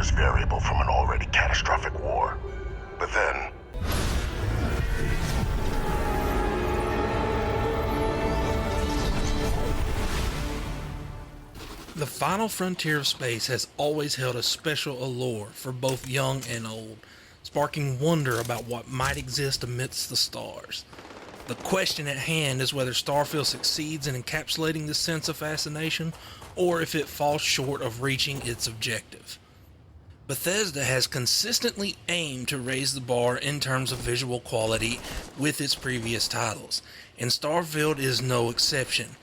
dangerous variable from an already catastrophic war. But then... The final frontier of space has always held a special allure for both young and old, sparking wonder about what might exist amidst the stars. The question at hand is whether Starfield succeeds in encapsulating this sense of fascination, or if it falls short of reaching its objective. Bethesda has consistently aimed to raise the bar in terms of visual quality with its previous titles, and Starfield is no exception.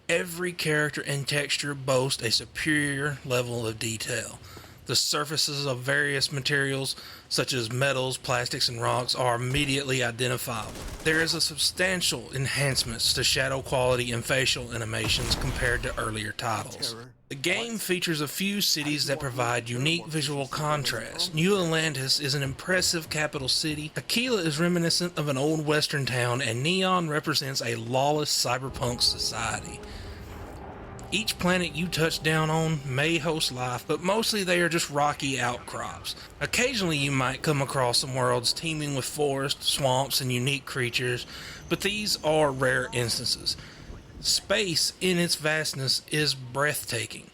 Every character and texture boast a superior level of detail. The surfaces of various materials, such as metals, plastics, and rocks, are immediately identifiable. There is a substantial enhancements to shadow quality and facial animations compared to earlier titles. The game features a few cities that provide unique visual contrast. New Atlantis is an impressive capital city, Aquila is reminiscent of an old western town, and Neon represents a lawless cyberpunk society. Each planet you touch down on may host life, but mostly they are just rocky outcrops. Occasionally you might come across some worlds teeming with forests, swamps, and unique creatures, but these are rare instances. Space in its vastness is breathtaking,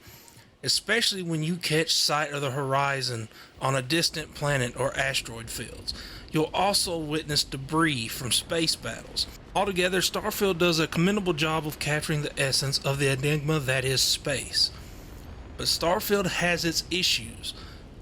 especially when you catch sight of the horizon on a distant planet or asteroid fields. You'll also witness debris from space battles. Altogether, Starfield does a commendable job of capturing the essence of the enigma that is space. But Starfield has its issues.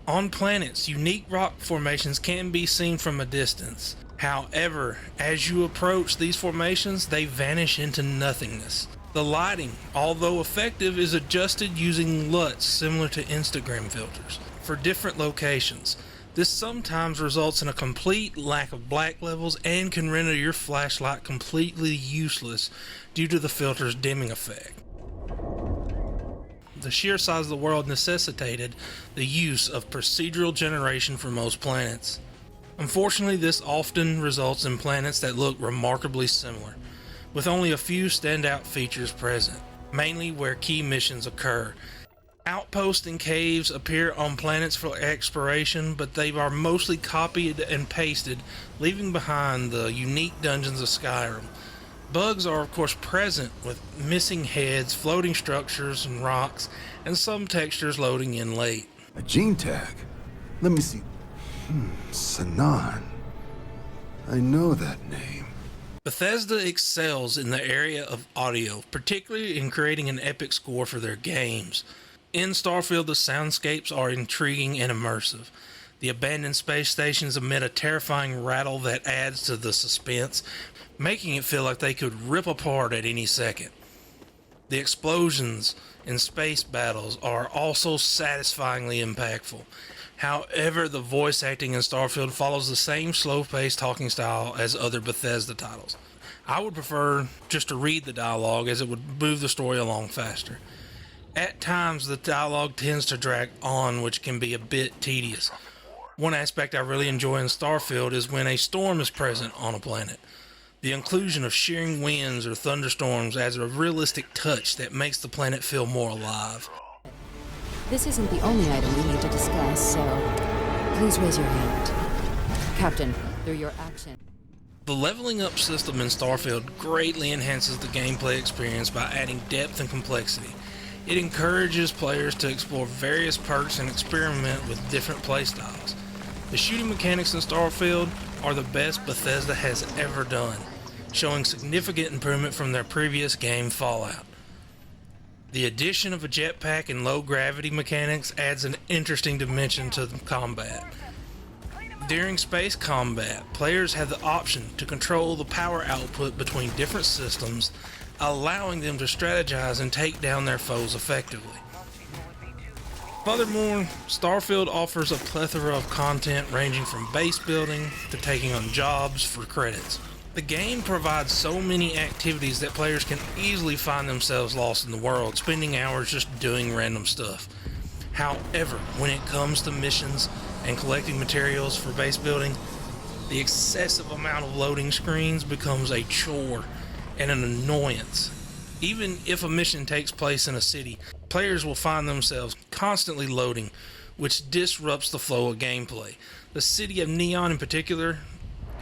On planets, unique rock formations can be seen from a distance. However, as you approach these formations, they vanish into nothingness. The lighting, although effective, is adjusted using LUTs similar to Instagram filters for different locations. This sometimes results in a complete lack of black levels and can render your flashlight completely useless due to the filter's dimming effect. The sheer size of the world necessitated the use of procedural generation for most planets. Unfortunately, this often results in planets that look remarkably similar, with only a few standout features present, mainly where key missions occur. Outposts and caves appear on planets for exploration, but they are mostly copied and pasted, leaving behind the unique dungeons of Skyrim. Bugs are of course present, with missing heads, floating structures and rocks, and some textures loading in late. A gene tag? Let me see. Sanan. I know that name. Bethesda excels in the area of audio, particularly in creating an epic score for their games. In Starfield, the soundscapes are intriguing and immersive. The abandoned space stations emit a terrifying rattle that adds to the suspense, making it feel like they could rip apart at any second. The explosions in space battles are also satisfyingly impactful. However, the voice acting in Starfield follows the same slow-paced talking style as other Bethesda titles. I would prefer just to read the dialogue, as it would move the story along faster. At times, the dialogue tends to drag on, which can be a bit tedious. One aspect I really enjoy in Starfield is when a storm is present on a planet. The inclusion of shearing winds or thunderstorms adds a realistic touch that makes the planet feel more alive. This isn't the only item we need to discuss, so please raise your hand. Captain, through your action. The leveling up system in Starfield greatly enhances the gameplay experience by adding depth and complexity. It encourages players to explore various perks and experiment with different playstyles. The shooting mechanics in Starfield are the best Bethesda has ever done, showing significant improvement from their previous game Fallout. The addition of a jetpack and low gravity mechanics adds an interesting dimension to the combat. During space combat, players have the option to control the power output between different systems, allowing them to strategize and take down their foes effectively. Furthermore, Starfield offers a plethora of content ranging from base building to taking on jobs for credits. The game provides so many activities that players can easily find themselves lost in the world, spending hours just doing random stuff. However, when it comes to missions and collecting materials for base building, the excessive amount of loading screens becomes a chore and an annoyance. Even if a mission takes place in a city, Players will find themselves constantly loading, which disrupts the flow of gameplay. The city of Neon in particular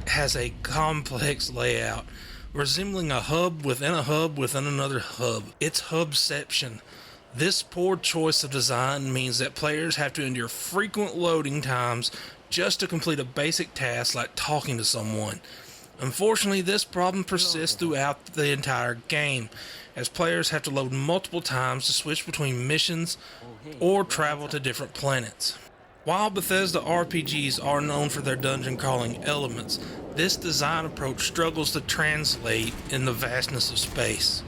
has a complex layout, resembling a hub within another hub. It's hubception. This poor choice of design means that players have to endure frequent loading times just to complete a basic task like talking to someone. Unfortunately, this problem persists throughout the entire game, as players have to load multiple times to switch between missions or travel to different planets. While Bethesda RPGs are known for their dungeon crawling elements, this design approach struggles to translate in the vastness of space.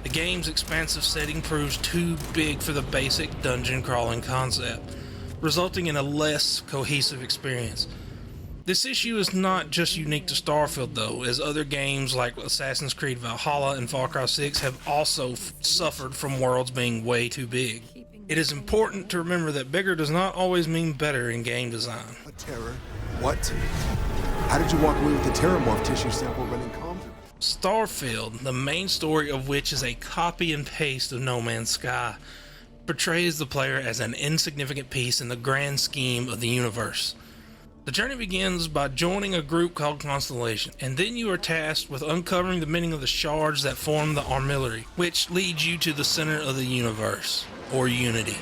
The game's expansive setting proves too big for the basic dungeon crawling concept, resulting in a less cohesive experience. This issue is not just unique to Starfield though, as other games like Assassin's Creed Valhalla and Far Cry 6 have also suffered from worlds being way too big. It is important to remember that bigger does not always mean better in game design. A terror? What? How did you walk away with the terramorph tissue sample running comfortably? Starfield, the main story of which is a copy and paste of No Man's Sky, portrays the player as an insignificant piece in the grand scheme of the universe. The journey begins by joining a group called Constellation, and then you are tasked with uncovering the meaning of the shards that form the armillary, which leads you to the center of the universe, or Unity.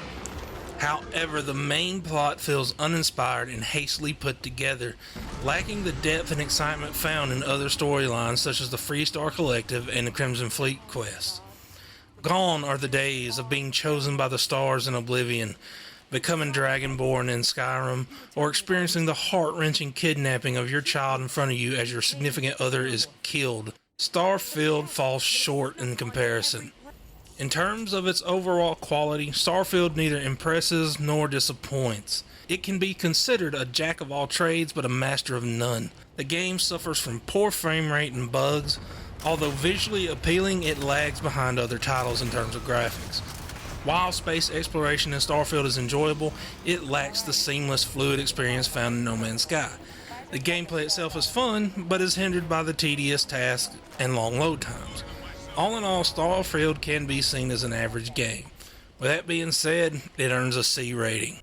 However, the main plot feels uninspired and hastily put together, lacking the depth and excitement found in other storylines such as the Freestar Collective and the Crimson Fleet quest. Gone are the days of being chosen by the stars in Oblivion, becoming Dragonborn in Skyrim, or experiencing the heart-wrenching kidnapping of your child in front of you as your significant other is killed. Starfield falls short in comparison. In terms of its overall quality, Starfield neither impresses nor disappoints. It can be considered a jack of all trades but a master of none. The game suffers from poor frame rate and bugs. Although visually appealing, it lags behind other titles in terms of graphics. While space exploration in Starfield is enjoyable, it lacks the seamless, fluid experience found in No Man's Sky. The gameplay itself is fun, but is hindered by the tedious tasks and long load times. All in all, Starfield can be seen as an average game. With that being said, it earns a C rating.